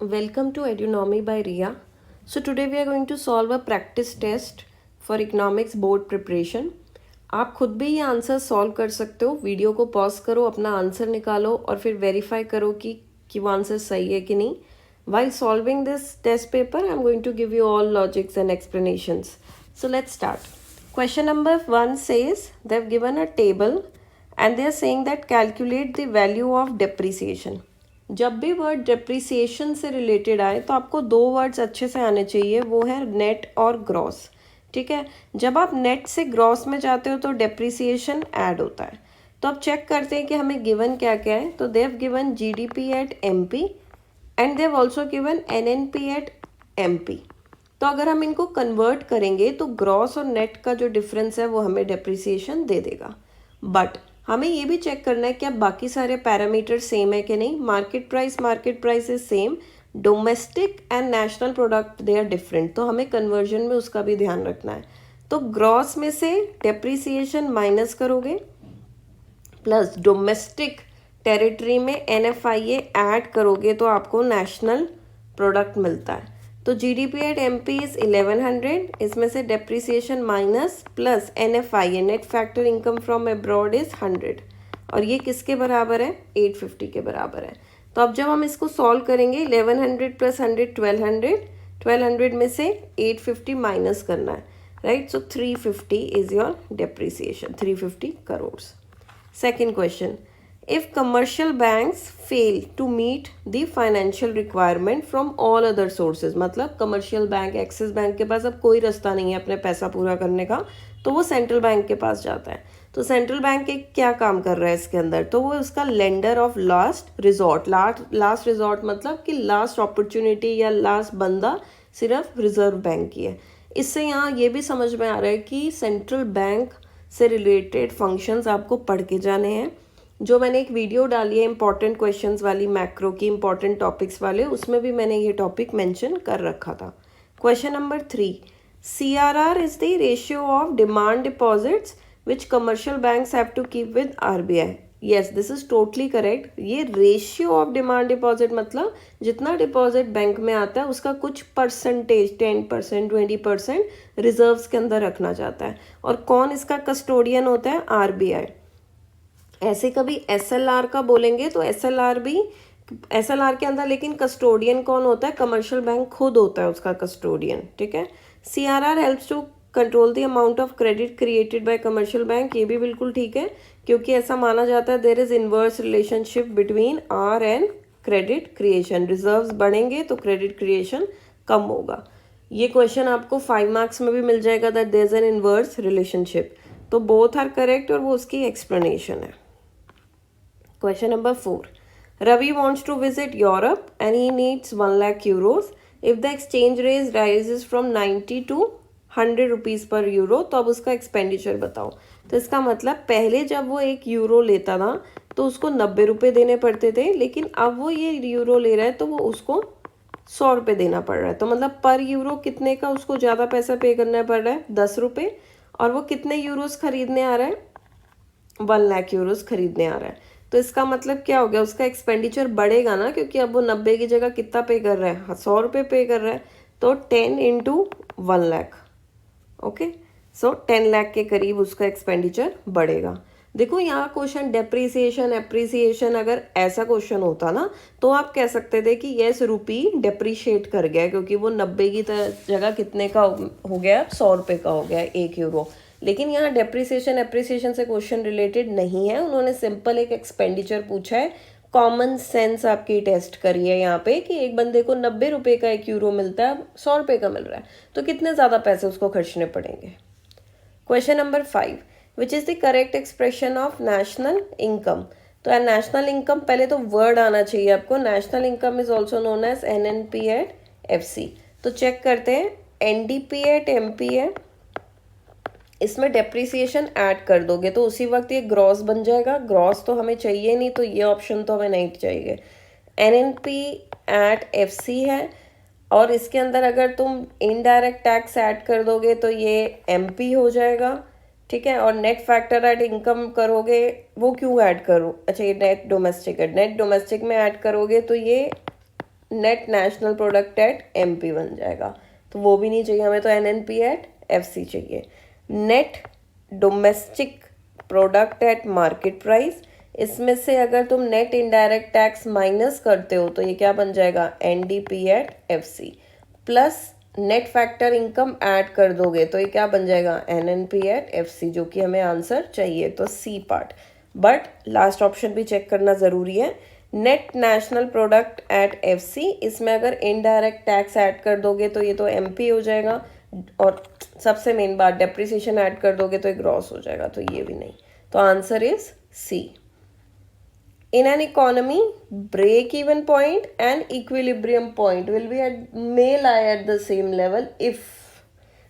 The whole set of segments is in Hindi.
Welcome to Edunomy by Ria. So today we are going to solve a practice test for economics board preparation. आप खुद भी ये आंसर सॉल्व कर सकते हो. वीडियो को पॉज करो, अपना आंसर निकालो और फिर वेरीफाई करो कि वो आंसर सही है कि नहीं. While solving this test paper, I'm going to give you all logics and explanations. So let's start. Question number 1 says they've given a table and they're saying that calculate the value of depreciation. जब भी वर्ड डेप्रिसिएशन से रिलेटेड आए तो आपको दो वर्ड्स अच्छे से आने चाहिए, वो है नेट और ग्रॉस. ठीक है, जब आप नेट से ग्रॉस में जाते हो तो डेप्रिसिएशन ऐड होता है. तो अब चेक करते हैं कि हमें गिवन क्या क्या है. तो they've given GDP at MP and they've also given NNP at MP. तो अगर हम इनको कन्वर्ट करेंगे तो ग्रॉस और नेट का जो डिफरेंस है वो हमें डेप्रिसिएशन दे देगा. बट हमें ये भी चेक करना है कि अब बाकी सारे पैरामीटर सेम है कि नहीं. Market price is same. Domestic and national product they are different, तो हमें कन्वर्जन में उसका भी ध्यान रखना है. तो ग्रॉस में से डेप्रिसिएशन माइनस करोगे प्लस डोमेस्टिक टेरिटरी में एनएफआईए ऐड करोगे तो आपको नेशनल प्रोडक्ट मिलता है. तो जीडीपी एट एमपी इज 1100, इसमें से depreciation minus plus NFIA net factor income from abroad is 100 और ये किसके बराबर है? 850 के बराबर है. तो अब जब हम इसको सॉल्व करेंगे 1100 प्लस 100 1200 में से 850 माइनस करना है, right. So 350 is your depreciation, 350 crore. Second question, if commercial banks fail to meet the financial requirement from all other sources, मतलब कमर्शियल बैंक, एक्सिस बैंक के पास अब कोई रास्ता नहीं है अपने पैसा पूरा करने का, तो वो सेंट्रल बैंक के पास जाता है. तो सेंट्रल बैंक एक क्या काम कर रहा है इसके अंदर? तो वो उसका lender of last resort. Last resort मतलब कि लास्ट अपॉर्चुनिटी या लास्ट बंदा सिर्फ रिजर्व बैंक की है. इससे यहाँ ये भी समझ में आ रहा है कि सेंट्रल बैंक से रिलेटेड फंक्शंस आपको पढ़ के जाने हैं. जो मैंने एक वीडियो डाली है इंपॉर्टेंट क्वेश्चंस वाली, मैक्रो की इंपॉर्टेंट टॉपिक्स वाले, उसमें भी मैंने ये टॉपिक मेंशन कर रखा था. Question number 3, CRR is the ratio of demand deposits which commercial banks have to keep with RBI. Yes, this is totally correct. ये रेशियो ऑफ डिमांड डिपॉजिट मतलब जितना डिपॉजिट बैंक में आता है उसका कुछ परसेंटेज 10% 20% रिजर्व्स के अंदर रखना चाहता है. और कौन इसका कस्टोडियन होता है? आरबीआई. ऐसे कभी एसएलआर का बोलेंगे तो एसएलआर के अंदर, लेकिन कस्टोडियन कौन होता है? कमर्शियल बैंक खुद होता है उसका कस्टोडियन. ठीक है. CRR helps to control the amount of credit created by commercial bank. ये भी बिल्कुल ठीक है, क्योंकि ऐसा माना जाता है there is inverse relationship between R and credit creation. Reserves बढ़ेंगे तो क्रेडिट क्रिएशन कम होगा. ये क्वेश्चन आपको 5 मार्क्स में भी मिल जाएगा that there is an inverse relationship. तो बोथ आर करेक्ट और वो उसकी एक्सप्लेनेशन है. Question number 4. Ravi wants to visit Europe and he needs 1 lakh euros. If the exchange rate rises from 90 to 100 rupees पर यूरो, तो अब उसका एक्सपेंडिचर बताओ. तो इसका मतलब पहले जब वो 1 यूरो लेता था तो उसको 90 रुपये देने पड़ते थे, लेकिन अब वो ये यूरो ले रहा है तो वो उसको 100 रुपये देना पड़ रहा है. तो मतलब पर यूरो कितने का उसको ज़्यादा पैसा पे करना पड़ रहा है? 10 रुपये. और वो कितने यूरोस खरीदने आ रहा है? 1 लाख यूरोस खरीदने आ रहा है. तो इसका मतलब क्या हो गया? उसका एक्सपेंडिचर बढ़ेगा ना, क्योंकि अब वो 90 की जगह कितना पे कर रहा है? 100 रुपये पे कर रहा है. तो 10 इंटू 1 लाख. ओके, सो 10 लाख के करीब उसका एक्सपेंडिचर बढ़ेगा. देखो यहाँ क्वेश्चन डेप्रिसिएशन एप्रिसिएशन, अगर ऐसा क्वेश्चन होता ना तो आप कह सकते थे कि यस रुपी डेप्रिशिएट कर गया, क्योंकि वो 90 की जगह कितने का हो गया? 100 रुपये का हो गया 1 यूरो. लेकिन यहाँ डेप्रिसिएशन एप्रिसिएशन से क्वेश्चन रिलेटेड नहीं है. उन्होंने सिंपल एक एक्सपेंडिचर पूछा है. कॉमन सेंस आपकी टेस्ट करी है यहाँ पे कि एक बंदे को 90 रुपये का 1 यूरो मिलता है, 100 रुपये का मिल रहा है, तो कितने ज़्यादा पैसे उसको खर्चने पड़ेंगे. Question number 5, which is the correct expression of national income. तो नेशनल इनकम, पहले तो वर्ड आना चाहिए आपको. National income is also known as NNP at FC. तो चेक करते हैं. एनडीपी एट एमपी है, इसमें डेप्रिसिएशन ऐड कर दोगे तो उसी वक्त ये ग्रॉस बन जाएगा. ग्रॉस तो हमें चाहिए नहीं, तो ये ऑप्शन तो हमें नहीं चाहिए. एनएनपी एट एफसी है, और इसके अंदर अगर तुम इनडायरेक्ट टैक्स ऐड कर दोगे तो ये एमपी हो जाएगा. ठीक है. और नेट फैक्टर एट इनकम करोगे, वो क्यों ऐड करो? अच्छा, ये नेट डोमेस्टिक है. नेट डोमेस्टिक में ऐड करोगे तो ये net national product eight MP बन जाएगा, तो वो भी नहीं चाहिए हमें, तो एनएनपी एट एफसी चाहिए। Net domestic product at market price, इसमें से अगर तुम नेट इनडायरेक्ट टैक्स माइनस करते हो तो ये क्या बन जाएगा, NDP at FC, plus net factor income add कर दोगे तो ये क्या बन जाएगा, एनएनपी एट एफसी, जो कि हमें आंसर चाहिए, तो C part. But last option भी चेक करना ज़रूरी है, net national product at FC, इसमें अगर इनडायरेक्ट टैक्स ऐड कर दोगे तो ये तो एमपी हो जाएगा, और सबसे मेन बात डेप्रिसिएशन ऐड कर दोगे तो ये ग्रॉस हो जाएगा, तो ये भी नहीं, तो answer is C. In an economy, break-even point and equilibrium point will be may lie at the same level if,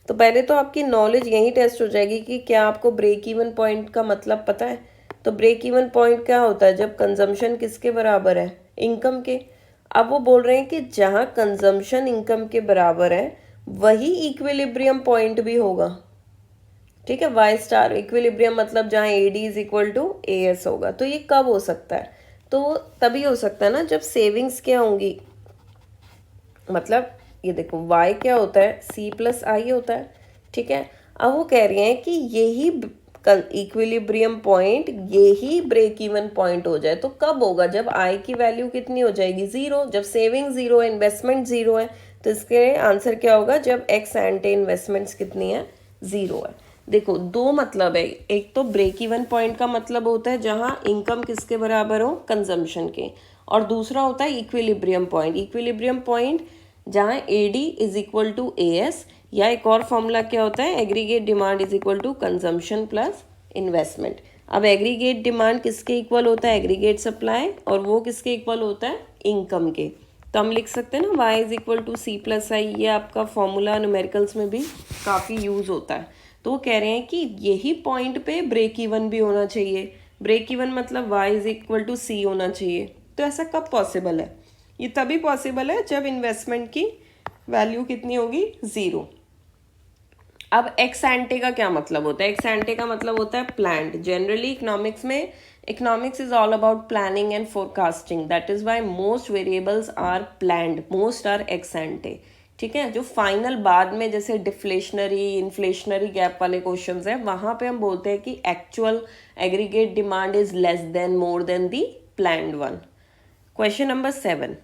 तो पहले तो आपकी नॉलेज यही टेस्ट हो जाएगी कि क्या आपको ब्रेक इवन पॉइंट का मतलब पता है। तो ब्रेक इवन पॉइंट क्या होता है, जब कंजम्पशन किसके बराबर है, इनकम के। अब वो बोल रहे हैं कि जहाँ कंजम्पशन इनकम के बराबर है वही इक्विलिब्रियम पॉइंट भी होगा, ठीक है। वाई स्टार इक्विलिब्रियम मतलब जहाँ A D is equal to A S होगा। तो ये कब हो सकता है, तो तभी हो सकता है ना जब सेविंग्स क्या होंगी, मतलब ये देखो वाई क्या होता है, सी प्लस आई होता है, ठीक है। अब वो कह रहे हैं कि यही इक्विलिब्रियम पॉइंट, यही ब्रेक इवन पॉइंट हो जाए, तो कब होगा, जब आई की वैल्यू कितनी हो जाएगी, ज़ीरो, जब सेविंग ज़ीरो है, इन्वेस्टमेंट ज़ीरो है। तो इसके आंसर क्या होगा, जब एक्स एंटे इन्वेस्टमेंट्स कितनी है, ज़ीरो है। देखो दो मतलब है, एक तो ब्रेक इवन पॉइंट का मतलब होता है जहां इनकम किसके बराबर हो, कंजम्पशन के, और दूसरा होता है इक्विलिब्रियम पॉइंट। इक्विलिब्रियम पॉइंट जहां A D is equal to A S, या एक और फॉर्मूला क्या होता है, aggregate demand is equal to consumption plus investment. अब एग्रीगेट डिमांड किसके इक्वल होता है, एग्रीगेट सप्लाई, और वो किसके इक्वल होता है, इनकम के। तो हम लिख सकते हैं ना y is equal to C plus I, ये आपका फॉर्मूला न्यूमेरिकल्स में भी काफ़ी यूज़ होता है। तो वो कह रहे हैं कि यही पॉइंट पे ब्रेक इवन भी होना चाहिए, ब्रेक इवन मतलब y इज इक्वल टू सी होना चाहिए। तो ऐसा कब पॉसिबल है, ये तभी पॉसिबल है जब इन्वेस्टमेंट की वैल्यू कितनी होगी, ज़ीरो। अब एक्स एंटे का क्या मतलब होता है, एक्स एंटे का मतलब होता है प्लान्ड। जनरली इकोनॉमिक्स में, economics is all about planning and forecasting, that is why most variables are planned, most are ex ante, ठीक है। जो फाइनल बाद में जैसे डिफ्लेशनरी इन्फ्लेशनरी गैप वाले क्वेश्चंस हैं, वहाँ पे हम बोलते हैं कि actual aggregate demand is less than more than the planned one. Question number 7,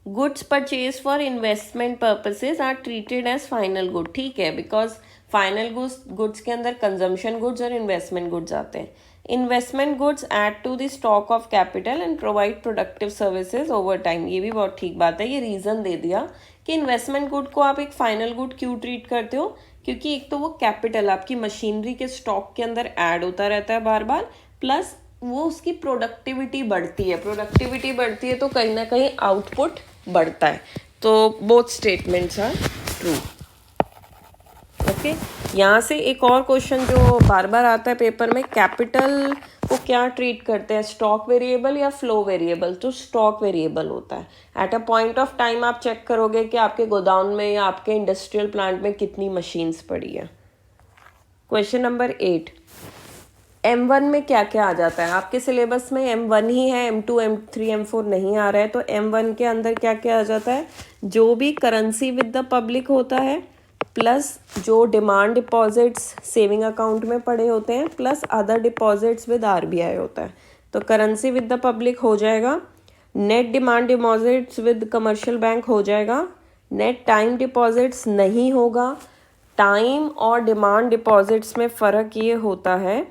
goods purchase for investment purposes are treated as final good, ठीक है, बिकॉज फाइनल गुड्स के अंदर कंजम्पशन गुड्स और इन्वेस्टमेंट गुड्स आते हैं। Investment goods add to the stock of capital and provide productive services over time, ये भी बहुत ठीक बात है। ये रीज़न दे दिया कि इन्वेस्टमेंट गुड को आप एक फाइनल गुड क्यों ट्रीट करते हो, क्योंकि एक तो वो कैपिटल आपकी मशीनरी के स्टॉक के अंदर ऐड होता रहता है बार बार, प्लस वो उसकी प्रोडक्टिविटी बढ़ती है, प्रोडक्टिविटी बढ़ती है तो कहीं ना कहीं आउटपुट बढ़ता है। तो both statements are true, okay. यहाँ से एक और क्वेश्चन जो बार बार आता है पेपर में, कैपिटल को क्या ट्रीट करते हैं, स्टॉक वेरिएबल या फ्लो वेरिएबल, तो स्टॉक वेरिएबल होता है। At a point of time आप चेक करोगे कि आपके गोदाम में या आपके इंडस्ट्रियल प्लांट में कितनी मशीन्स पड़ी है। क्वेश्चन नंबर 8, M1 में क्या क्या आ जाता है, आपके सिलेबस में M1 ही है, M2 M3 M4 नहीं आ रहा है। तो M1 के अंदर क्या क्या आ जाता है, जो भी करेंसी विद द पब्लिक होता है, प्लस जो डिमांड डिपॉजिट्स सेविंग अकाउंट में पड़े होते हैं, plus other deposits with RBI होता है। तो करेंसी विद द पब्लिक हो जाएगा, net demand deposits with commercial bank हो जाएगा, नेट टाइम डिपॉजिट्स नहीं होगा। टाइम और डिमांड डिपॉजिट्स में फ़र्क ये होता है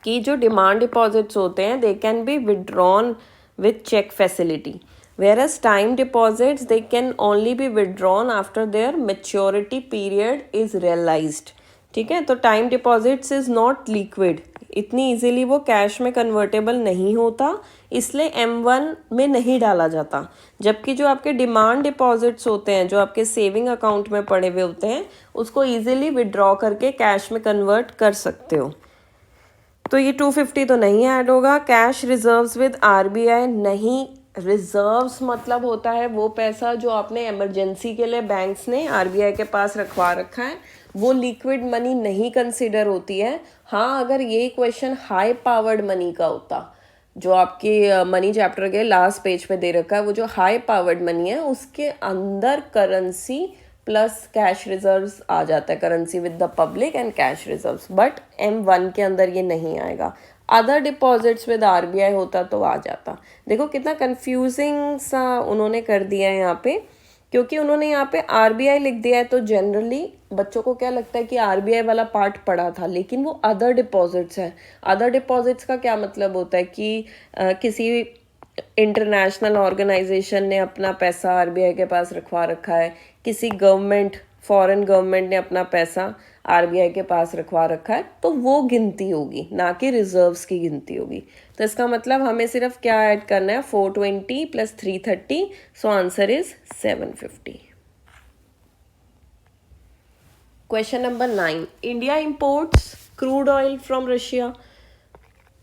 कि जो डिमांड डिपॉजिट्स होते हैं they can be withdrawn with cheque facility, whereas time deposits they can only be withdrawn after their maturity period is realized, ठीक है। तो time deposits is not liquid, इतनी इजीली वो कैश में कन्वर्टेबल नहीं होता, इसलिए M1 में नहीं डाला जाता। जबकि जो आपके डिमांड डिपॉजिट्स होते हैं, जो आपके सेविंग अकाउंट में पड़े हुए होते हैं, उसको इजीली विड्रॉ करके कैश में कन्वर्ट कर सकते हो। तो ये 250 तो नहीं ऐड होगा। कैश रिजर्व्स विद RBI नहीं, रिजर्व्स मतलब होता है वो पैसा जो आपने इमरजेंसी के लिए बैंक्स ने RBI के पास रखवा रखा है, वो लिक्विड मनी नहीं कंसिडर होती है। हाँ, अगर ये क्वेश्चन हाई पावर्ड मनी का होता, जो आपकी मनी चैप्टर के लास्ट पेज पे दे रखा है, वो जो हाई पावर्ड मनी है उसके अंदर करेंसी प्लस कैश रिजर्व्स आ जाता है, currency with the public and cash reserves, but M1 के अंदर ये नहीं आएगा। अदर डिपॉजिट्स विद RBI होता तो आ जाता। देखो कितना कंफ्यूजिंग सा उन्होंने कर दिया है यहाँ पे, क्योंकि उन्होंने यहाँ पे RBI लिख दिया है, तो जनरली बच्चों को क्या लगता है कि RBI वाला पार्ट पढ़ा था, लेकिन वो अदर डिपॉजिट्स है। अदर डिपॉजिट्स का क्या मतलब होता है कि किसी इंटरनेशनल ऑर्गेनाइजेशन ने अपना पैसा RBI के पास रखवा रखा है, किसी गवर्नमेंट फॉरेन गवर्नमेंट ने अपना पैसा RBI के पास रखवा रखा है, तो वो गिनती होगी, ना कि रिजर्व्स की गिनती होगी। तो इसका मतलब हमें सिर्फ क्या ऐड करना है, 420 plus 330, so answer is 750। Question number 9, India imports crude oil from Russia.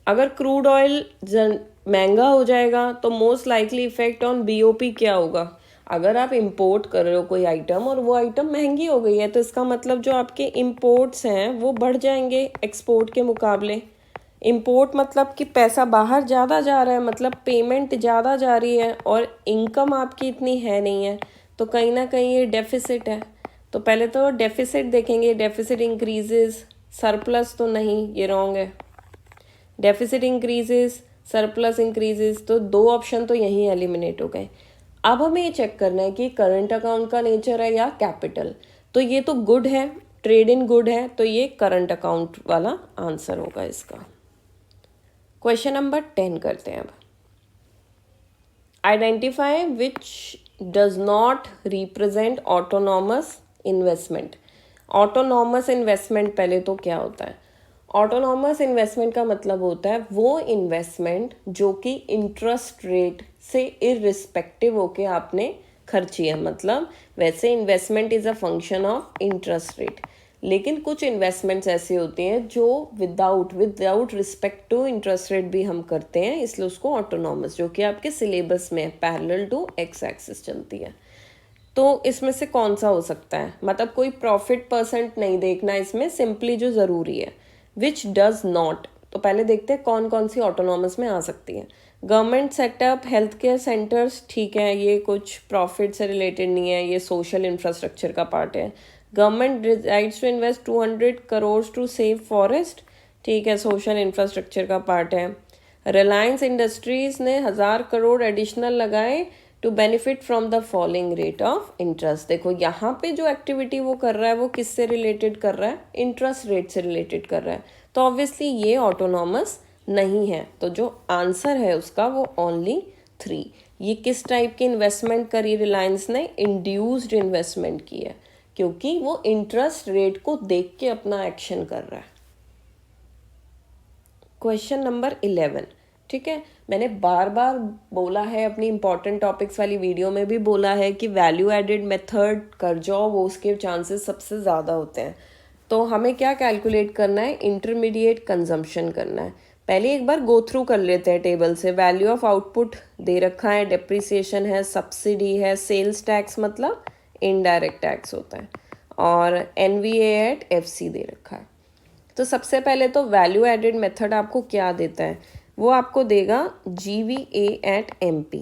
अगर क्रूड ऑयल महंगा हो जाएगा तो most likely effect on BOP क्या होगा? अगर आप इंपोर्ट कर रहे हो कोई आइटम और वो आइटम महंगी हो गई है, तो इसका मतलब जो आपके इंपोर्ट्स हैं वो बढ़ जाएंगे एक्सपोर्ट के मुकाबले। इंपोर्ट मतलब कि पैसा बाहर ज़्यादा जा रहा है, मतलब पेमेंट ज़्यादा जा रही है और इनकम आपकी इतनी है नहीं है, तो कहीं ना कहीं ये डेफिसिट है। तो पहले तो डेफिसिट देखेंगे, डेफिसिट इंक्रीजेस, सरप्लस तो नहीं, ये रॉन्ग है। डेफिसिट इंक्रीजेस, सरप्लस इंक्रीजेस, तो दो ऑप्शन तो यहीं एलिमिनेट हो गए। अब हमें ये चेक करना है कि करंट अकाउंट का नेचर है या कैपिटल। तो ये तो गुड है, ट्रेड इन गुड है, तो ये करंट अकाउंट वाला आंसर होगा इसका। क्वेश्चन नंबर 10 करते हैं अब। Identify which does not represent autonomous investment. Autonomous investment पहले तो क्या होता है? ऑटोनॉमस इन्वेस्टमेंट का मतलब होता है वो इन्वेस्टमेंट जो कि इंटरेस्ट रेट से इररिस्पेक्टिव होके आपने खर्ची है। मतलब वैसे investment is a function of interest rate, लेकिन कुछ इन्वेस्टमेंट्स ऐसे होते हैं जो without respect to interest rate भी हम करते हैं, इसलिए उसको ऑटोनॉमस, जो कि आपके सिलेबस में पैरेलल टू एक्स एक्सिस चलती है। तो इसमें से कौन सा हो सकता है? मतलब कोई प्रॉफिट परसेंट नहीं देखना इसमें, सिंपली जो ज़रूरी है विच डज नॉट। तो पहले देखते हैं कौन कौन सी ऑटोनॉमस में आ सकती है। Government setup, health care centres, ठीक है, ये कुछ प्रॉफिट से रिलेटेड नहीं है, ये सोशल इंफ्रास्ट्रक्चर का पार्ट है। Government decides to invest 200 crore to save forest, ठीक है, सोशल इंफ्रास्ट्रक्चर का पार्ट है। रिलायंस इंडस्ट्रीज ने 1000 करोड़ एडिशनल लगाए to benefit from the falling rate of interest. देखो यहाँ पे जो एक्टिविटी वो कर रहा है वो किससे रिलेटेड कर रहा है? इंटरेस्ट रेट से रिलेटेड कर रहा है, तो ऑब्वियसली ये ऑटोनॉमस नहीं है। तो जो आंसर है उसका वो ओनली 3। ये किस टाइप की इन्वेस्टमेंट करी रिलायंस ने? इंड्यूस्ड इन्वेस्टमेंट की है, क्योंकि वो इंटरेस्ट रेट को देख के अपना एक्शन कर रहा है। क्वेश्चन नंबर 11, ठीक है, मैंने बार बार बोला है, अपनी इंपॉर्टेंट टॉपिक्स वाली वीडियो में भी बोला है कि वैल्यू एडेड मेथड कर जाओ, वो उसके चांसेस सबसे ज़्यादा होते हैं। तो हमें क्या कैलकुलेट करना है? इंटरमीडिएट कंजम्पशन करना है। पहले एक बार गो थ्रू कर लेते हैं टेबल से। वैल्यू ऑफ आउटपुट दे रखा है, डेप्रिसिएशन है, सब्सिडी है, सेल्स टैक्स मतलब इनडायरेक्ट टैक्स होता है, और NVA एट FC दे रखा है। तो सबसे पहले तो वैल्यू एडेड मेथड आपको क्या देता है? वो आपको देगा GVA एट MP।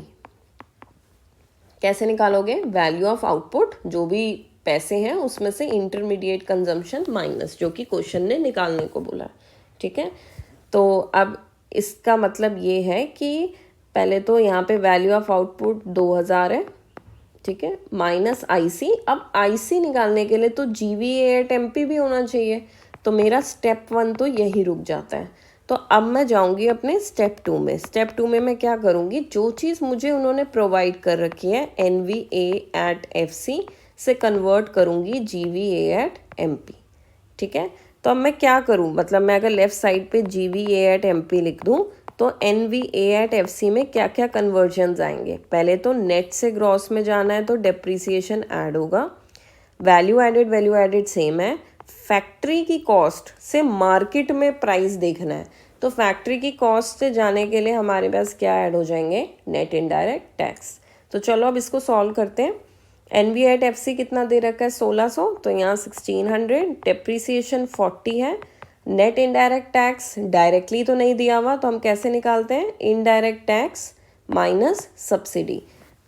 कैसे निकालोगे? वैल्यू ऑफ आउटपुट, जो भी पैसे हैं उसमें से इंटरमीडिएट कंजम्पशन माइनस, जो कि क्वेश्चन ने निकालने को बोला, ठीक है। तो अब इसका मतलब ये है कि पहले तो यहाँ पे वैल्यू ऑफ आउटपुट 2000 है, ठीक है, माइनस IC। अब IC निकालने के लिए तो GVA एट MP भी होना चाहिए, तो मेरा स्टेप 1 तो यही रुक जाता है। तो अब मैं जाऊंगी अपने स्टेप 2 में। स्टेप 2 में मैं क्या करूंगी? जो चीज़ मुझे उन्होंने प्रोवाइड कर रखी है NVA एट FC से कन्वर्ट करूंगी GVA एट MP, ठीक है। तो अब मैं क्या करूं? मतलब मैं अगर लेफ्ट साइड पे GVA एट MP लिख दूं तो NVA एट FC में क्या क्या कन्वर्जन्स आएंगे? पहले तो नेट से ग्रॉस में जाना है, तो डेप्रिसिएशन ऐड होगा। वैल्यू एडेड सेम है। फैक्ट्री की कॉस्ट से मार्केट में प्राइस देखना है, तो फैक्ट्री की कॉस्ट से जाने के लिए हमारे पास क्या ऐड हो जाएंगे? Net indirect tax. तो चलो अब इसको सॉल्व करते हैं। NVA एट FC कितना दे रखा है? 1600, तो यहाँ 1600, डेप्रीसिएशन 40 है, नेट इनडायरेक्ट टैक्स डायरेक्टली तो नहीं दिया हुआ, तो हम कैसे निकालते हैं, इनडायरेक्ट टैक्स माइनस सब्सिडी।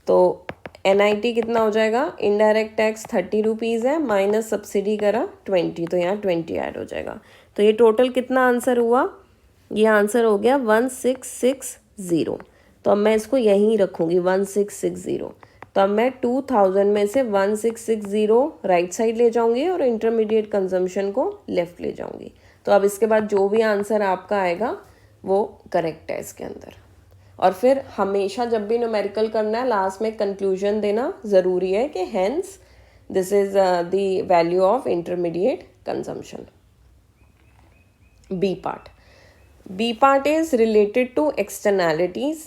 तो NIT कितना हो जाएगा, इनडायरेक्ट टैक्स 30 रुपीज़ है माइनस सब्सिडी करा 20, तो यहाँ 20 ऐड हो जाएगा। तो ये टोटल कितना आंसर हुआ, ये आंसर हो गया 1660। तो अब मैं इसको यहीं रखूँगी 1660। तो अब मैं 2000 में से 1660 राइट साइड ले जाऊँगी और इंटरमीडिएट कंजम्पशन को लेफ़्ट ले जाऊँगी। तो अब इसके बाद जो भी आंसर आपका आएगा वो करेक्ट है इसके अंदर। और फिर हमेशा जब भी न्यूमेरिकल करना है लास्ट में कंक्लूजन देना ज़रूरी है कि hence this is the value of intermediate consumption. B part is related to externalities.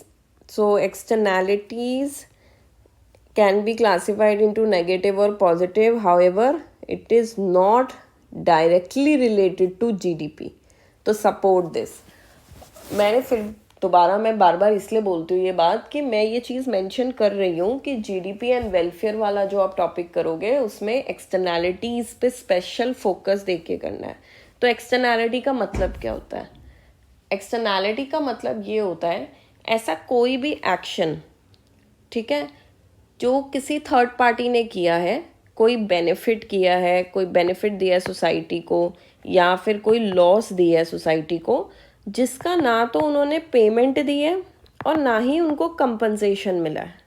So externalities can be classified into negative or positive. However, it is not directly related to GDP. तो support this. मैंने फिर दोबारा मैं बार बार इसलिए बोलती हूँ ये बात कि मैं ये चीज़ मेंशन कर रही हूँ कि GDP एंड वेलफेयर वाला जो आप टॉपिक करोगे उसमें एक्सटर्नैलिटीज़ पे स्पेशल फोकस दे के करना है। तो एक्सटर्नैलिटी का मतलब क्या होता है, एक्सटर्नैलिटी का मतलब ये होता है ऐसा कोई भी एक्शन, ठीक है, जो किसी थर्ड पार्टी ने किया है, कोई बेनिफिट किया है, कोई बेनिफिट दिया है सोसाइटी को या फिर कोई लॉस दिया है सोसाइटी को, जिसका ना तो उन्होंने पेमेंट दी है और ना ही उनको कंपनसेशन मिला है।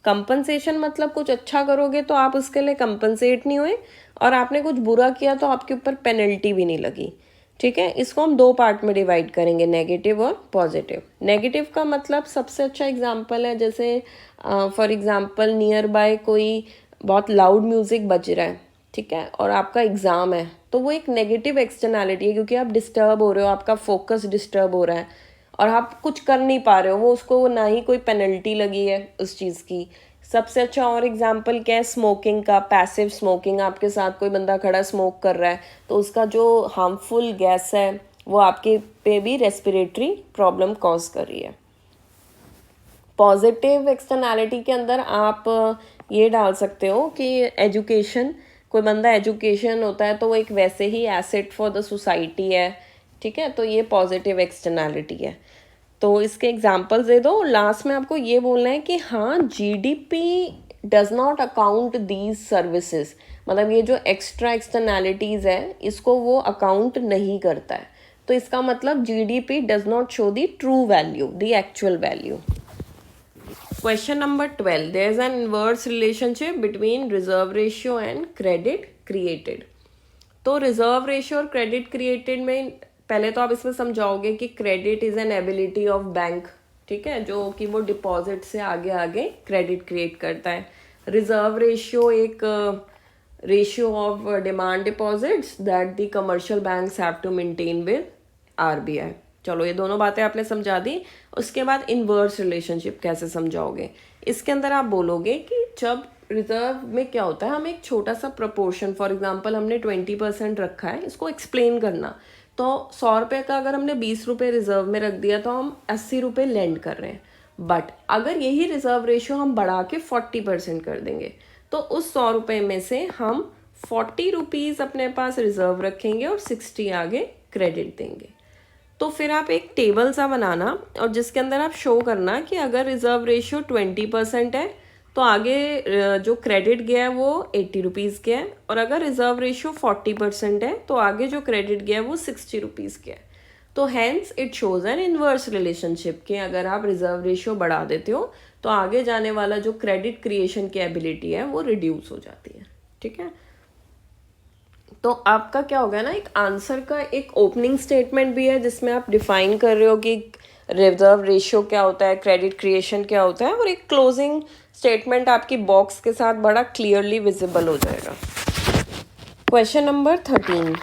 कंपनसेशन मतलब कुछ अच्छा करोगे तो आप उसके लिए कंपनसेट नहीं हुए, और आपने कुछ बुरा किया तो आपके ऊपर पेनल्टी भी नहीं लगी, ठीक है। इसको हम दो पार्ट में डिवाइड करेंगे, नेगेटिव और पॉजिटिव। नेगेटिव का मतलब सबसे अच्छा एग्जांपल है जैसे फॉर एग्जांपल नियर बाय कोई बहुत लाउड म्यूज़िक बज रहा है, ठीक है, और आपका एग्ज़ाम है, तो वो एक नेगेटिव एक्सटर्नैलिटी है क्योंकि आप डिस्टर्ब हो रहे हो, आपका फोकस डिस्टर्ब हो रहा है और आप कुछ कर नहीं पा रहे हो, वो उसको ना ही कोई पेनल्टी लगी है उस चीज़ की। सबसे अच्छा और एग्जांपल क्या है, स्मोकिंग का, पैसिव स्मोकिंग, आपके साथ कोई बंदा खड़ा स्मोक कर रहा है तो उसका जो हार्मफुल गैस है वो आपके पे भी रेस्पिरेटरी प्रॉब्लम कॉज कर रही है। पॉजिटिव एक्सटर्नैलिटी के अंदर आप ये डाल सकते हो कि एजुकेशन, कोई बंदा एजुकेशन होता है तो वो एक वैसे ही एसेट फॉर द सोसाइटी है, ठीक है, तो ये पॉजिटिव एक्सटर्नैलिटी है। तो इसके एग्जांपल्स दे दो। लास्ट में आपको ये बोलना है कि हाँ GDP does not account these services, मतलब ये जो एक्स्ट्रा एक्सटर्नैलिटीज़ है इसको वो अकाउंट नहीं करता है। तो इसका मतलब GDP does not show the true value, the actual value. Question number 12. There is an inverse relationship between reserve ratio and credit created. तो reserve ratio और credit created में पहले तो आप इसमें समझाओगे कि credit is an ability of bank, ठीक है, जो कि वो डिपॉजिट से आगे आगे क्रेडिट क्रिएट करता है। रिजर्व रेशियो एक ratio of demand deposits that the commercial banks have to maintain with RBI। चलो ये दोनों बातें आपने समझा दी। उसके बाद इनवर्स रिलेशनशिप कैसे समझाओगे, इसके अंदर आप बोलोगे कि जब रिजर्व में क्या होता है, हम एक छोटा सा प्रपोर्शन, फॉर एग्जांपल हमने 20% रखा है, इसको एक्सप्लेन करना, तो 100 रुपये का अगर हमने 20 रुपये रिजर्व में रख दिया तो हम 80 रुपये लेंड कर रहे हैं। बट अगर यही रिजर्व रेशियो हम बढ़ा के 40% कर देंगे तो उस 100 रुपये में से हम 40 रुपीज़ अपने पास रिजर्व रखेंगे और 60 आगे क्रेडिट देंगे। तो फिर आप एक टेबल सा बनाना और जिसके अंदर आप शो करना कि अगर रिजर्व रेशियो 20% है तो आगे जो क्रेडिट गया है वो 80 रुपीज़ गया है, और अगर रिजर्व रेशियो 40% है तो आगे जो क्रेडिट गया है वो 60 रुपीज़ गया है। तो hence it shows an inverse relationship कि अगर आप रिजर्व रेशियो बढ़ा देते हो तो आगे जाने वाला जो क्रेडिट क्रिएशन की एबिलिटी है वो रिड्यूस हो जाती है, ठीक है। तो आपका क्या होगा ना, एक आंसर का एक ओपनिंग स्टेटमेंट भी है जिसमें आप डिफाइन कर रहे हो कि रिजर्व रेशियो क्या होता है, क्रेडिट क्रिएशन क्या होता है, और एक क्लोजिंग स्टेटमेंट आपकी बॉक्स के साथ बड़ा क्लियरली विजिबल हो जाएगा। Question number 13।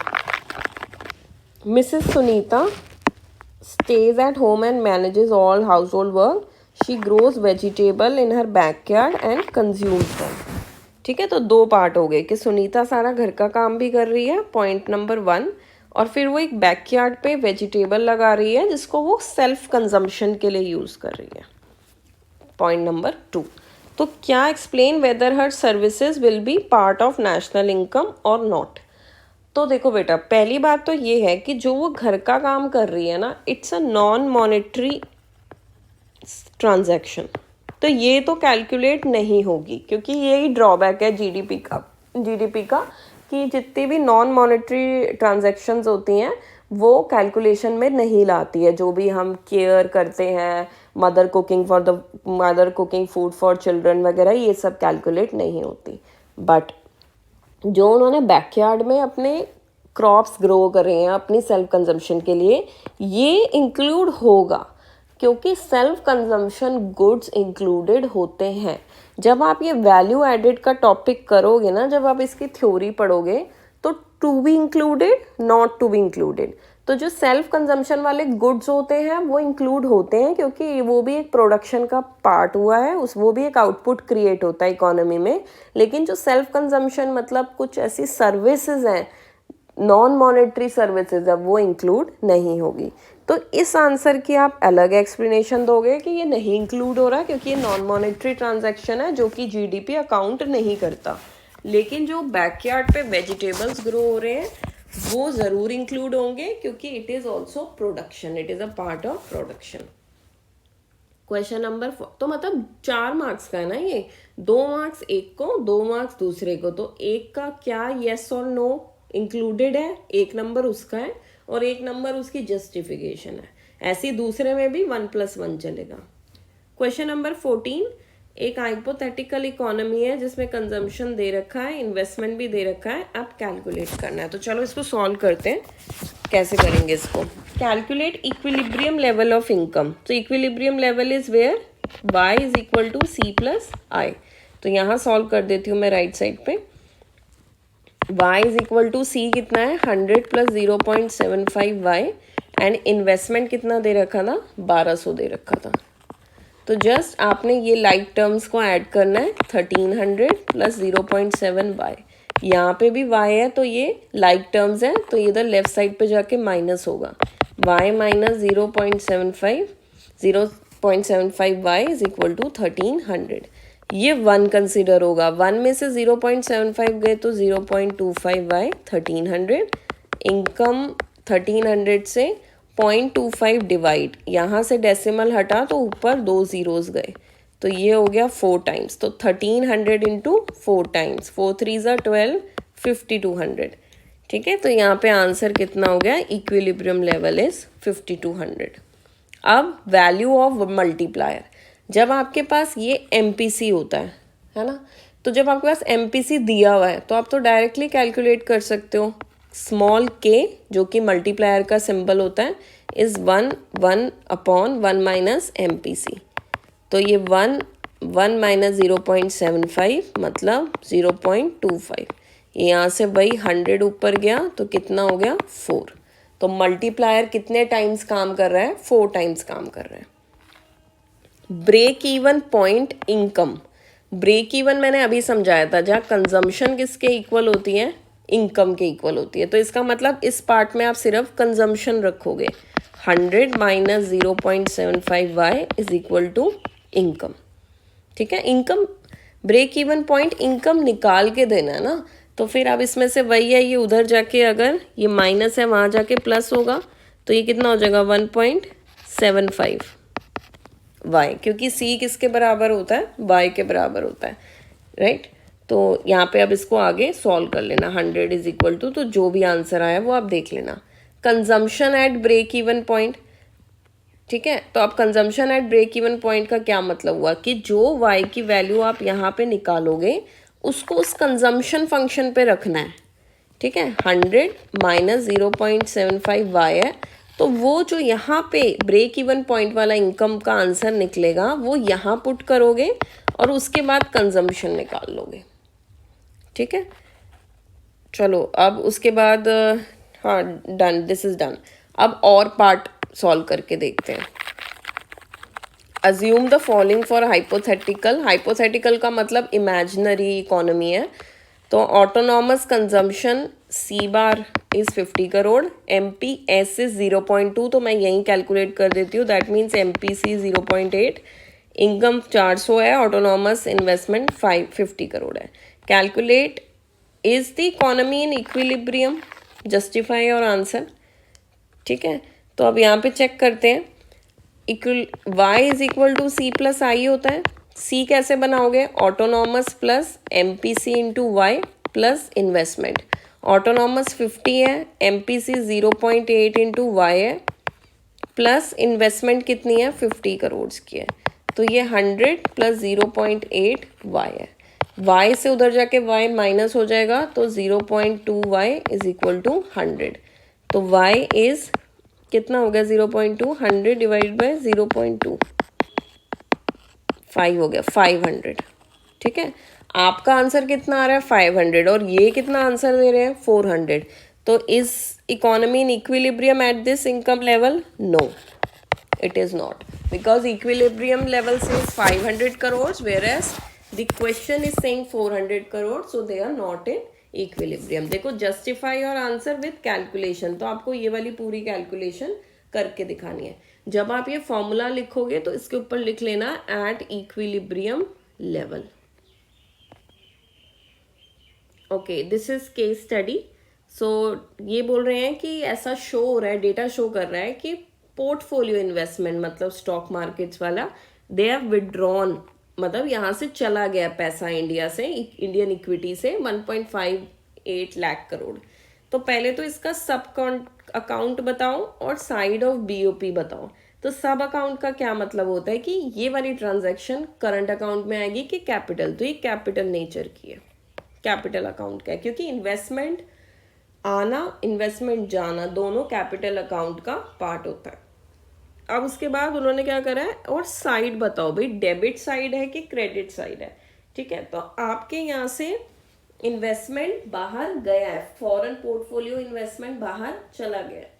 Mrs Sunita stays at home and manages all household work. She grows vegetable in her backyard and consumes them. ठीक है, तो दो पार्ट हो गए कि सुनीता सारा घर का काम भी कर रही है, पॉइंट नंबर 1, और फिर वो एक बैकयार्ड पे वेजिटेबल लगा रही है जिसको वो सेल्फ कंजम्पशन के लिए यूज़ कर रही है, पॉइंट नंबर 2। तो क्या explain whether her services will be part of national income और नॉट। तो देखो बेटा, पहली बात तो ये है कि जो वो घर का काम कर रही है ना, it's a non monetary transaction, तो ये तो कैलकुलेट नहीं होगी, क्योंकि यही ड्रॉबैक है जीडीपी का कि जितनी भी नॉन मॉनेटरी ट्रांजैक्शंस होती हैं वो कैलकुलेशन में नहीं लाती है। जो भी हम केयर करते हैं, mother cooking food for children वगैरह, ये सब कैलकुलेट नहीं होती। बट जो उन्होंने बैकयार्ड में अपने क्रॉप्स ग्रो कर रहे हैं अपनी सेल्फ कंजम्पशन के लिए, ये इंक्लूड होगा, क्योंकि सेल्फ कंजम्पशन गुड्स इंक्लूडेड होते हैं। जब आप ये वैल्यू एडेड का टॉपिक करोगे ना, जब आप इसकी थ्योरी पढ़ोगे, तो to be included, not to be included, तो जो सेल्फ कंजम्पशन वाले गुड्स होते हैं वो इंक्लूड होते हैं, क्योंकि वो भी एक प्रोडक्शन का पार्ट हुआ है, वो भी एक आउटपुट क्रिएट होता है इकोनॉमी में। लेकिन जो सेल्फ कंजम्पशन मतलब कुछ ऐसी सर्विसेज हैं, नॉन मॉनेटरी सर्विसेज, अब वो इंक्लूड नहीं होगी। तो इस आंसर की आप अलग एक्सप्लेनेशन दोगे कि ये नहीं इंक्लूड हो रहा क्योंकि ये नॉन मॉनेटरी ट्रांजैक्शन है जो कि जीडीपी अकाउंट नहीं करता। लेकिन जो बैकयार्ड पे वेजिटेबल्स ग्रो हो रहे हैं वो ज़रूर इंक्लूड होंगे, क्योंकि it is also production, it is a part of production. Question number 4, तो मतलब 4 मार्क्स का है ना ये, 2 मार्क्स एक को, 2 मार्क्स दूसरे को, तो एक का क्या येस और नो इंक्लूडेड है, 1 नंबर उसका है और 1 नंबर उसकी जस्टिफिकेशन है। ऐसे दूसरे में भी 1+1 चलेगा। क्वेश्चन नंबर 14, एक हाइपोथेटिकल इकोनॉमी है जिसमें कंजम्पशन दे रखा है, इन्वेस्टमेंट भी दे रखा है, अब कैलकुलेट करना है। तो चलो इसको सॉल्व करते हैं। कैसे करेंगे इसको? Calculate equilibrium level of income. तो equilibrium level is where y is equal to c plus I. तो यहाँ सॉल्व कर देती हूँ मैं राइट साइड पे। y is equal to c कितना है, 100 प्लस 0.75y, एंड इन्वेस्टमेंट कितना दे रखा था, 1200 दे रखा था। तो जस्ट आपने ये लाइक टर्म्स को ऐड करना है, 1300 प्लस 0.7y, यहाँ पे भी y है तो ये लाइक टर्म्स है, तो इधर लेफ्ट साइड पे जाके माइनस होगा, y minus 0.75y is equal to 1300। ये 1 कंसिडर होगा, 1 में से 0.75 गए तो 0.25y 1300, इनकम 1300 से 0.25 डिवाइड, यहाँ से डेसिमल हटा तो ऊपर 2 जीरोस गए, तो ये हो गया 4 टाइम्स। तो 1300 इंटू 4 टाइम्स, 4 3 ज़ा 12, 5200। ठीक है, तो यहाँ पे आंसर कितना हो गया, इक्विलिब्रियम लेवल इज 5200। अब वैल्यू ऑफ मल्टीप्लायर, जब आपके पास ये एमपीसी होता है ना, तो जब आपके पास एमपीसी दिया हुआ है तो आप तो डायरेक्टली कैलकुलेट कर सकते हो। स्मॉल के जो कि मल्टीप्लायर का सिंबल होता है इज 1 माइनस एमपीसी। तो ये 1 माइनस 0.75 मतलब 0.25, यहाँ से वही 100 ऊपर गया तो कितना हो गया, 4। तो मल्टीप्लायर कितने टाइम्स काम कर रहा है, 4 टाइम्स काम कर रहा है। Break even point income, break even मैंने अभी समझाया था, जहाँ कंजम्पशन किसके इक्वल होती है, इनकम के इक्वल होती है। तो इसका मतलब इस पार्ट में आप सिर्फ कंजम्पशन रखोगे, 100 minus 0.75y is equal to income. ठीक है, income break even point income निकाल के देना है ना, तो फिर अब इसमें से वही है, ये उधर जाके अगर ये माइनस है वहाँ जाके प्लस होगा, तो ये कितना हो जाएगा, 1.75 y, क्योंकि c किसके बराबर होता है, y के बराबर होता है, राइट। तो यहाँ पे अब इसको आगे सॉल्व कर लेना, 100 इज इक्वल टू, तो जो भी आंसर आया वो आप देख लेना। Consumption at break even point, ठीक है, तो अब consumption at break even point का क्या मतलब हुआ कि जो y की वैल्यू आप यहाँ पे निकालोगे उसको उस कंजम्पशन फंक्शन पे रखना है। ठीक है, 100 माइनस 0.75y है, तो वो जो यहाँ पे ब्रेक इवन पॉइंट वाला इनकम का आंसर निकलेगा वो यहाँ पुट करोगे और उसके बाद कंजम्पशन निकाल लोगे। ठीक है, चलो अब उसके बाद हाँ डन, दिस इज डन। अब और पार्ट सॉल्व करके देखते हैं। Assume the following for hypothetical, hypothetical का मतलब इमेजिनरी इकोनॉमी है। तो autonomous consumption C bar is 50 crore, M P S is 0.2, तो मैं यहीं कैलकुलेट कर देती हूँ, that means M P C 0.8, income 400 है, ऑटोनॉमस इन्वेस्टमेंट 50 करोड़ है। Calculate is the economy in equilibrium, justify और आंसर, ठीक है। तो अब यहाँ पे चेक करते हैं, equal y is equal to C plus I होता है। c कैसे बनाओगे, autonomous plus MPC into Y plus investment. Autonomous 50 है, MPC 0.8 इंटू वाई है, प्लस इन्वेस्टमेंट कितनी है 50 करोड़ की है, तो ये 100 प्लस 0.8 वाई है। y से उधर जाके y माइनस हो जाएगा, तो 0.2 वाई इज इक्वल टू 100। तो y इज कितना हो गया 0.2, 100 डिवाइडेड बाय 0.2, 5 हो गया 500, ठीक है। आपका आंसर कितना आ रहा है 500 और ये कितना आंसर दे रहे हैं 400। तो is economy in equilibrium at this income level? No, it is not, because equilibrium level says 500 crores whereas the question is saying 400 crores, so they are not in equilibrium। देखो justify और answer with calculation, तो आपको ये वाली पूरी calculation करके दिखानी है। जब आप ये फॉर्मूला लिखोगे तो इसके ऊपर लिख लेना at equilibrium level। Okay, this is case study. So ये बोल रहे हैं कि ऐसा शो हो रहा है, डेटा शो कर रहा है कि पोर्टफोलियो इन्वेस्टमेंट मतलब स्टॉक मार्केट्स वाला, दे हैव विड्रॉन, मतलब यहाँ से चला गया पैसा इंडिया से, इंडियन इक्विटी से 1.58 लाख करोड़। तो पहले तो इसका सब अकाउंट बताओ और साइड ऑफ BOP बताओ। तो सब अकाउंट का क्या मतलब होता है कि ये वाली ट्रांजैक्शन करंट अकाउंट में आएगी कि कैपिटल, तो ये कैपिटल नेचर की है, कैपिटल अकाउंट का है, क्योंकि इन्वेस्टमेंट आना इन्वेस्टमेंट जाना दोनों कैपिटल अकाउंट का पार्ट होता है। अब उसके बाद उन्होंने क्या करा है, और साइड बताओ भाई, डेबिट साइड है कि क्रेडिट साइड है, ठीक है। तो आपके यहाँ से इन्वेस्टमेंट बाहर गया है, फॉरेन पोर्टफोलियो इन्वेस्टमेंट बाहर चला गया है,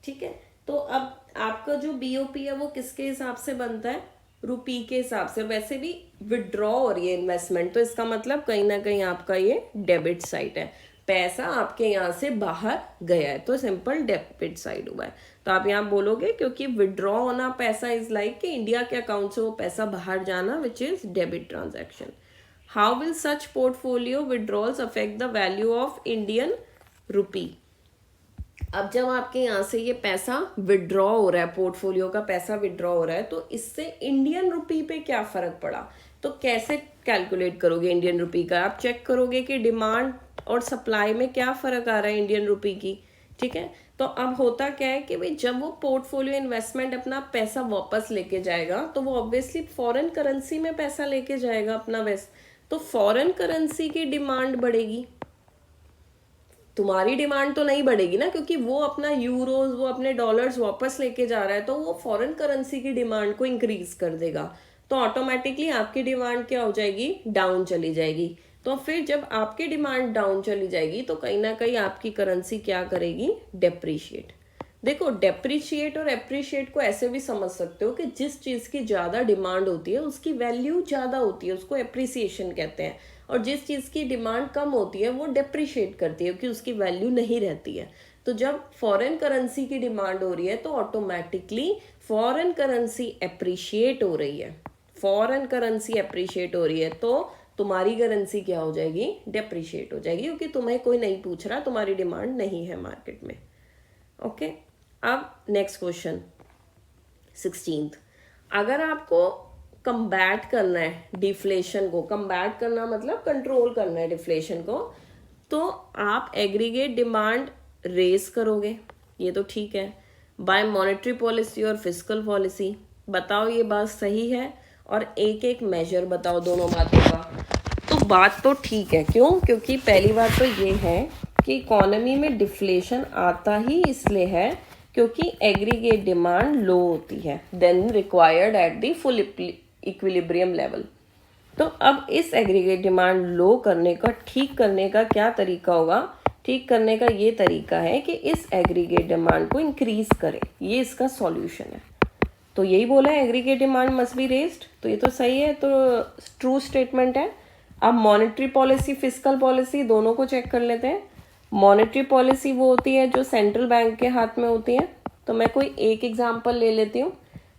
ठीक है। तो अब आपका जो BOP है वो किसके हिसाब से बनता है, रुपी के हिसाब से। वैसे भी विड्रॉ हो रही है इन्वेस्टमेंट, तो इसका मतलब कहीं ना कहीं आपका ये डेबिट साइड है, पैसा आपके यहाँ से बाहर गया है, तो सिंपल डेबिट साइड हुआ है। तो आप यहाँ बोलोगे क्योंकि विड्रॉ होना पैसा इज लाइक कि इंडिया के अकाउंट से वो पैसा बाहर जाना, which is debit transaction. How will such portfolio withdrawals affect the value of Indian rupee. अब जब आपके यहाँ से ये पैसा विड्रॉ हो रहा है, पोर्टफोलियो का पैसा विड्रॉ हो रहा है, तो इससे इंडियन रुपी पे क्या फर्क पड़ा, तो कैसे कैलकुलेट करोगे इंडियन रुपी का। आप चेक करोगे कि डिमांड और सप्लाई में क्या फर्क आ रहा है इंडियन रुपी की, ठीक है। तो अब होता क्या है कि भाई जब वो पोर्टफोलियो इन्वेस्टमेंट अपना पैसा वापस लेके जाएगा, तो वो ऑब्वियसली फॉरेन करेंसी में पैसा लेके जाएगा अपना वेस्ट, तो फॉरेन करेंसी की डिमांड बढ़ेगी, तुम्हारी डिमांड तो नहीं बढ़ेगी ना, क्योंकि वो अपना यूरोज, वो अपने डॉलर्स वापस लेके जा रहा है, तो वो फॉरेन करेंसी की डिमांड को इंक्रीज कर देगा, तो ऑटोमेटिकली आपकी डिमांड क्या हो जाएगी, डाउन चली जाएगी। तो फिर जब आपकी डिमांड डाउन चली जाएगी तो कहीं ना कहीं आपकी करेंसी क्या करेगी, डेप्रिशिएट। देखो, डेप्रिशिएट और एप्रिशिएट को ऐसे भी समझ सकते हो कि जिस चीज़ की ज़्यादा डिमांड होती है उसकी वैल्यू ज़्यादा होती है, उसको एप्रिसिएशन कहते हैं, और जिस चीज़ की डिमांड कम होती है वो डेप्रिशिएट करती है कि उसकी वैल्यू नहीं रहती है। तो जब फॉरेन करेंसी की डिमांड हो रही है तो ऑटोमेटिकली फॉरेन करेंसी एप्रिशिएट हो रही है, फॉरेन करेंसी एप्रिशिएट हो रही है, तो तुम्हारी करेंसी क्या हो जाएगी, डेप्रिशिएट हो जाएगी, क्योंकि तुम्हें कोई नहीं पूछ रहा, तुम्हारी डिमांड नहीं है मार्केट में। ओके, अब नेक्स्ट क्वेश्चन 16th। अगर आपको कम्बैट करना है डिफ्लेशन को, कम्बैट करना मतलब कंट्रोल करना है डिफ्लेशन को, तो आप एग्रीगेट डिमांड रेज करोगे, ये तो ठीक है, बाय मॉनेटरी पॉलिसी और फिस्कल पॉलिसी। बताओ ये बात सही है, और एक एक मेजर बताओ दोनों बातों का। तो बात तो ठीक है, क्यों, क्योंकि पहली बात तो ये है कि इकोनॉमी में डिफ्लेशन आता ही इसलिए है क्योंकि एग्रीगेट डिमांड लो होती है then required at the full equilibrium level. तो अब इस एग्रीगेट डिमांड लो करने का, ठीक करने का क्या तरीका होगा, ठीक करने का ये तरीका है कि इस एग्रीगेट डिमांड को इंक्रीज करें, ये इसका सॉल्यूशन है। तो यही बोला है, aggregate demand must be raised, तो ये तो सही है, तो ट्रू स्टेटमेंट है। अब मॉनेटरी पॉलिसी फिस्कल पॉलिसी दोनों को चेक कर लेते हैं। मॉनेटरी पॉलिसी वो होती है जो सेंट्रल बैंक के हाथ में होती है। तो मैं कोई एक एग्जांपल ले लेती हूँ,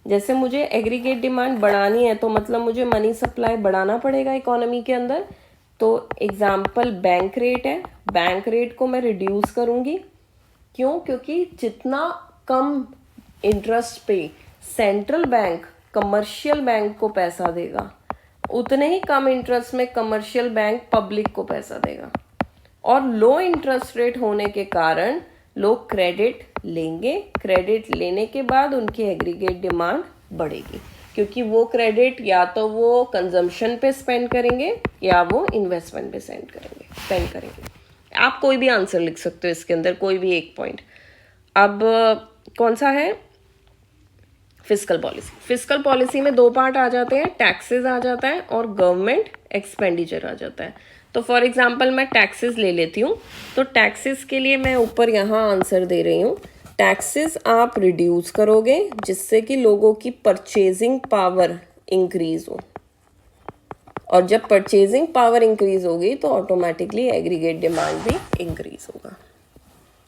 जैसे मुझे एग्रीगेट डिमांड बढ़ानी है तो मतलब मुझे मनी सप्लाई बढ़ाना पड़ेगा इकोनॉमी के अंदर। तो एग्जांपल बैंक रेट है, बैंक रेट को मैं रिड्यूस करूँगी क्यों? क्योंकि जितना कम इंटरेस्ट पे सेंट्रल बैंक कमर्शियल बैंक को पैसा देगा, उतने ही कम इंटरेस्ट में कमर्शियल बैंक पब्लिक को पैसा देगा। और लो इंटरेस्ट रेट होने के कारण लोग क्रेडिट लेंगे, क्रेडिट लेने के बाद उनकी एग्रीगेट डिमांड बढ़ेगी, क्योंकि वो क्रेडिट या तो वो कंजम्पशन पे स्पेंड करेंगे या वो इन्वेस्टमेंट पे स्पेंड करेंगे। आप कोई भी आंसर लिख सकते हो इसके अंदर, कोई भी एक पॉइंट। अब कौन सा है? Fiscal policy. फिस्कल पॉलिसी में दो पार्ट आ जाते हैं, टैक्सेस आ जाता है और गवर्नमेंट एक्सपेंडिचर आ जाता है। तो फॉर एग्जांपल मैं टैक्सेस ले लेती हूँ, तो टैक्सेस के लिए मैं ऊपर यहाँ आंसर दे रही हूँ। टैक्सेस आप रिड्यूस करोगे जिससे कि लोगों की परचेजिंग पावर इंक्रीज हो, और जब परचेजिंग पावर इंक्रीज होगी तो ऑटोमेटिकली एग्रीगेट डिमांड भी इंक्रीज होगा।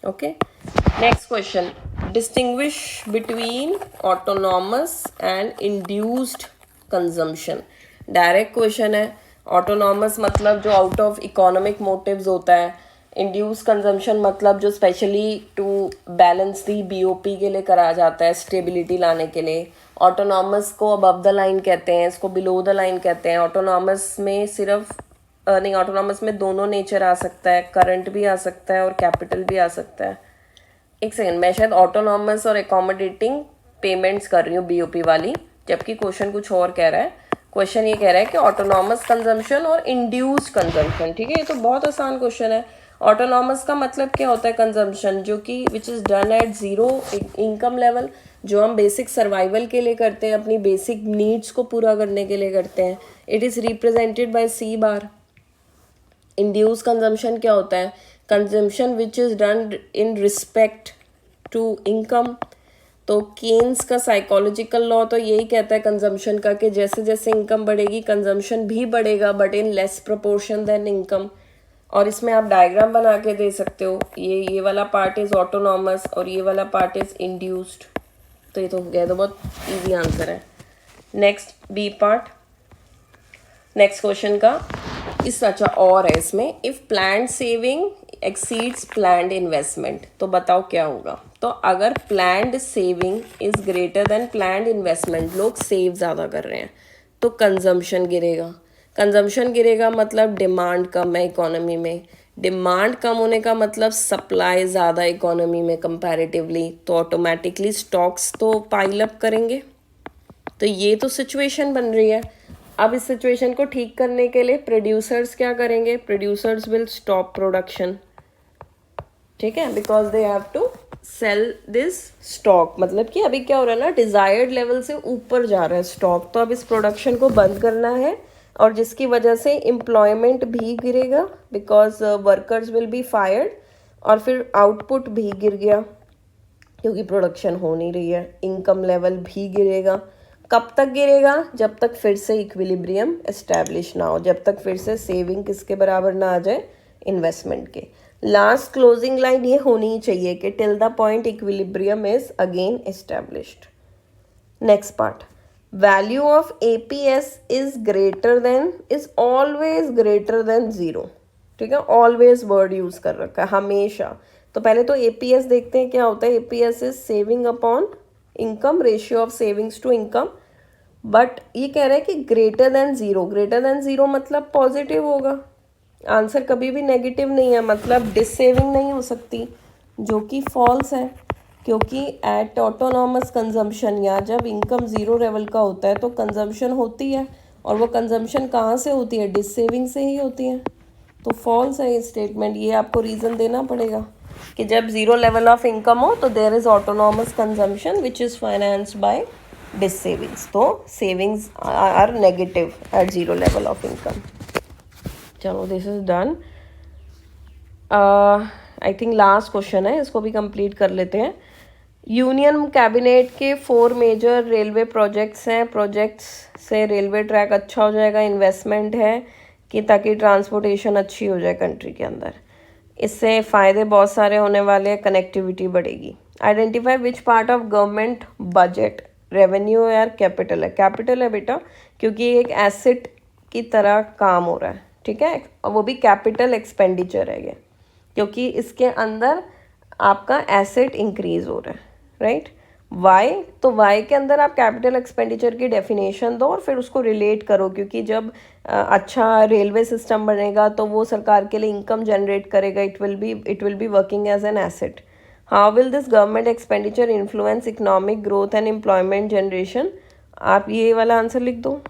Okay, next question, distinguish between autonomous and induced consumption. Direct question है। ऑटोनॉमस मतलब जो आउट ऑफ इकोनॉमिक मोटिव्स होता है, इंड्यूस कंजम्पशन मतलब जो specially to balance the BOP के लिए करा जाता है, स्टेबिलिटी लाने के लिए। ऑटोनॉमस को अबव द लाइन कहते हैं, इसको बिलो द लाइन कहते हैं। ऑटोनॉमस में सिर्फ नहीं, ऑटोनॉमस में दोनों नेचर आ सकता है, करंट भी आ सकता है और कैपिटल भी आ सकता है। एक सेकेंड, मैं शायद ऑटोनॉमस और एकोमोडेटिंग पेमेंट्स कर रही हूँ बीओपी वाली, जबकि क्वेश्चन कुछ और कह रहा है। क्वेश्चन ये कह रहा है कि ऑटोनॉमस कंजम्पशन और इंड्यूस्ड कंजम्पशन। ठीक है, ये तो बहुत आसान क्वेश्चन है। ऑटोनॉमस का मतलब क्या होता है? कंजम्पशन जो कि विच is done at zero income level, जो हम बेसिक सर्वाइवल के लिए करते हैं, अपनी बेसिक नीड्स को पूरा करने के लिए करते हैं। It is represented by C bar. Induce consumption क्या होता है? Consumption which is done in respect to income. तो केन्स का साइकोलॉजिकल लॉ तो यही कहता है कंजम्पशन का, कि जैसे जैसे इनकम बढ़ेगी कंजम्पशन भी बढ़ेगा, but in less proportion than income. और इसमें आप डायग्राम बना के दे सकते हो, ये वाला पार्ट इज़ ऑटोनॉमस और ये वाला पार्ट इज़ इंड्यूस्ड। तो ये तो हो गया, तो बहुत इजी आंसर है। Next B part, next question का इस अच्छा और है इसमें, if planned saving exceeds planned investment, तो बताओ क्या होगा? तो अगर planned saving is greater than planned investment, लोग सेव ज़्यादा कर रहे हैं, तो कंजम्पशन गिरेगा। कंजम्पशन गिरेगा मतलब डिमांड कम है इकोनॉमी में। डिमांड कम होने का मतलब सप्लाई ज़्यादा इकोनॉमी में कंपैरेटिवली, तो ऑटोमेटिकली स्टॉक्स तो पाइल अप करेंगे। तो ये तो सिचुएशन बन रही है। अब इस सिचुएशन को ठीक करने के लिए प्रोड्यूसर्स क्या करेंगे? Producers will stop production. ठीक है, because they have to sell this stock. मतलब कि अभी क्या हो रहा है ना, डिजायर्ड लेवल से ऊपर जा रहा है स्टॉक, तो अब इस प्रोडक्शन को बंद करना है, और जिसकी वजह से एम्प्लॉयमेंट भी गिरेगा, because workers will be fired, और फिर आउटपुट भी गिर गया क्योंकि प्रोडक्शन हो नहीं रही है। इनकम लेवल भी गिरेगा। कब तक गिरेगा? जब तक फिर से इक्विलिब्रियम एस्टैब्लिश ना हो, जब तक फिर से सेविंग किसके बराबर ना आ जाए? इन्वेस्टमेंट के। लास्ट क्लोजिंग लाइन ये होनी चाहिए कि till the point equilibrium is again established. Next part, value of APS is greater than, is always greater than zero. ठीक है, ऑलवेज वर्ड यूज कर रखा है, हमेशा। तो पहले तो एपीएस देखते हैं क्या होता है। APS is saving upon income, ratio of savings to income. But ये कह रहा है कि greater than zero. Greater than zero मतलब पॉजिटिव होगा, आंसर कभी भी नेगेटिव नहीं है, मतलब डिससेविंग नहीं हो सकती, जो कि फॉल्स है। क्योंकि एट ऑटोनॉमस कंजम्पशन, या जब इनकम ज़ीरो लेवल का होता है तो कंजम्पशन होती है, और वो कंजम्पशन कहाँ से होती है? डिससेविंग से ही होती है। तो फॉल्स है ये स्टेटमेंट। ये आपको रीज़न देना पड़ेगा कि जब ज़ीरो लेवल ऑफ इनकम हो तो there is autonomous consumption which is financed by dissavings. तो savings are negative at zero level of income. चलो, this is done. I think last question है, इसको भी कंप्लीट कर लेते हैं। यूनियन कैबिनेट के 4 मेजर रेलवे प्रोजेक्ट्स हैं। प्रोजेक्ट्स से रेलवे ट्रैक अच्छा हो जाएगा, इन्वेस्टमेंट है कि ताकि ट्रांसपोर्टेशन अच्छी हो जाए कंट्री के अंदर। इससे फ़ायदे बहुत सारे होने वाले हैं, कनेक्टिविटी बढ़ेगी। Identify which part of government budget, revenue या कैपिटल है? कैपिटल है बेटा, क्योंकि एक एसेट की तरह काम हो रहा है। ठीक है, और वो भी कैपिटल एक्सपेंडिचर है ये, क्योंकि इसके अंदर आपका एसेट इंक्रीज हो रहा है, राइट। वाई, तो वाई के अंदर आप कैपिटल एक्सपेंडिचर की डेफिनेशन दो और फिर उसको रिलेट करो, क्योंकि जब अच्छा रेलवे सिस्टम बनेगा तो वो सरकार के लिए इनकम जनरेट करेगा, it will be working as an asset. How will this government expenditure influence economic growth and employment generation? आप ये वाला आंसर लिख दो,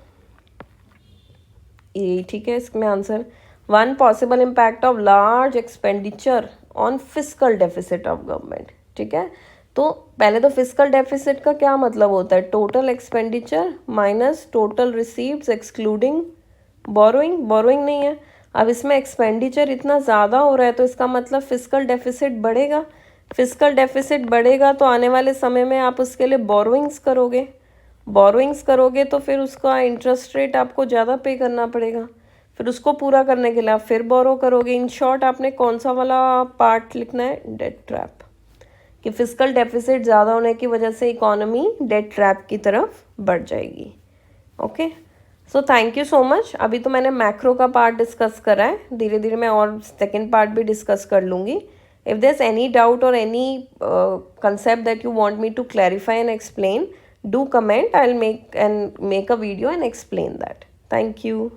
ये ठीक है इसमें answer. One possible impact of large expenditure on fiscal deficit of government, ठीक है। तो पहले तो फिस्कल डेफिसिट का क्या मतलब होता है? Total expenditure minus total receives excluding borrowing. Borrowing नहीं है, अब इसमें एक्सपेंडिचर इतना ज़्यादा हो रहा है तो इसका मतलब फिस्कल डेफिसिट बढ़ेगा। फिस्कल डेफिसिट बढ़ेगा तो आने वाले समय में आप उसके लिए बोरोइंग्स करोगे, बोरोइंग्स करोगे तो फिर उसका इंटरेस्ट रेट आपको ज़्यादा पे करना पड़ेगा, फिर उसको पूरा करने के लिए आप फिर बोरो करोगे। इन शॉर्ट आपने कौन सा वाला पार्ट लिखना है? डेट ट्रैप, कि फिस्कल डेफिसिट ज़्यादा होने की वजह से इकोनॉमी डेट ट्रैप की तरफ बढ़ जाएगी। Okay, so thank you so much. अभी तो मैंने मैक्रो का पार्ट डिस्कस करा है, धीरे धीरे मैं और सेकेंड पार्ट भी डिस्कस कर लूँगी। If there is any doubt और any concept that you want me to clarify and explain, do comment. I'll make a video and explain that. Thank you.